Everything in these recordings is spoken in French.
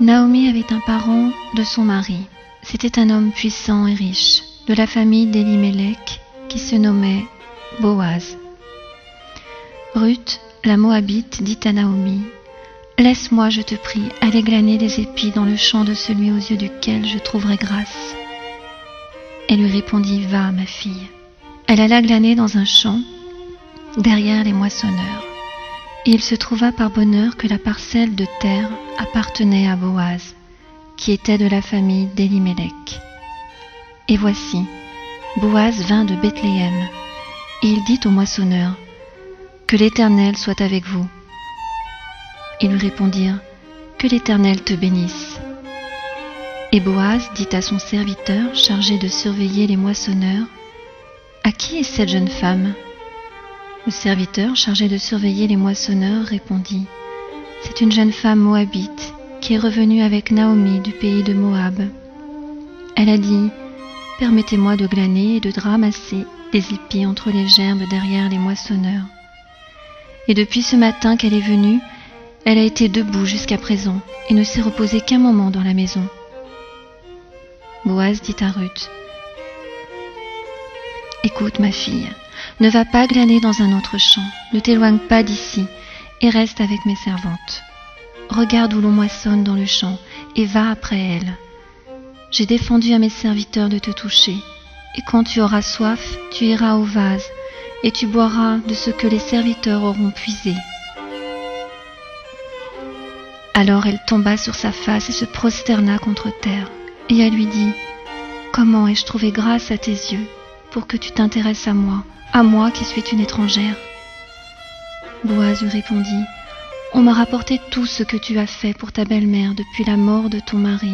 Naomi avait un parent de son mari. C'était un homme puissant et riche, de la famille d'Élimélec, qui se nommait Boaz. Ruth, la Moabite, dit à Naomi : « Laisse-moi, je te prie, aller glaner des épis dans le champ de celui aux yeux duquel je trouverai grâce. » Elle lui répondit : « Va, ma fille. » Elle alla glaner dans un champ, derrière les moissonneurs. Et il se trouva par bonheur que la parcelle de terre appartenait à Boaz, qui était de la famille d'Élimélec. Et voici, Boaz vint de Bethléem, et il dit au moissonneur : « Que l'Éternel soit avec vous. » Ils lui répondirent : « Que l'Éternel te bénisse. » Et Boaz dit à son serviteur chargé de surveiller les moissonneurs : « À qui est cette jeune femme ?» Le serviteur chargé de surveiller les moissonneurs répondit : « C'est une jeune femme moabite qui est revenue avec Naomi du pays de Moab. Elle a dit : « Permettez-moi de glaner et de ramasser des épis entre les gerbes derrière les moissonneurs. » Et depuis ce matin qu'elle est venue, elle a été debout jusqu'à présent et ne s'est reposée qu'un moment dans la maison. Boaz dit à Ruth : « Écoute, ma fille, ne va pas glaner dans un autre champ, ne t'éloigne pas d'ici et reste avec mes servantes. Regarde où l'on moissonne dans le champ et va après elles. J'ai défendu à mes serviteurs de te toucher, et quand tu auras soif, tu iras au vase et tu boiras de ce que les serviteurs auront puisé. » Alors elle tomba sur sa face et se prosterna contre terre, et elle lui dit : « Comment ai-je trouvé grâce à tes yeux pour que tu t'intéresses à moi qui suis une étrangère ?» Boaz lui répondit : « On m'a rapporté tout ce que tu as fait pour ta belle-mère depuis la mort de ton mari,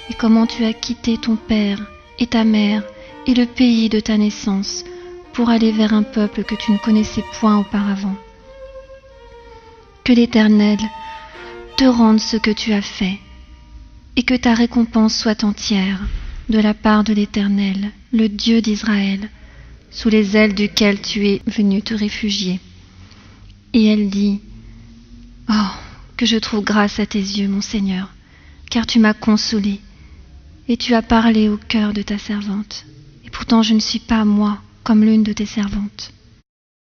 et comment tu as quitté ton père et ta mère et le pays de ta naissance pour aller vers un peuple que tu ne connaissais point auparavant. Que l'Éternel te rende ce que tu as fait, et que ta récompense soit entière de la part de l'Éternel, le Dieu d'Israël, sous les ailes duquel tu es venu te réfugier. » Et elle dit : « Oh, que je trouve grâce à tes yeux, mon Seigneur, car tu m'as consolée, et tu as parlé au cœur de ta servante. Et pourtant je ne suis pas, moi, comme l'une de tes servantes.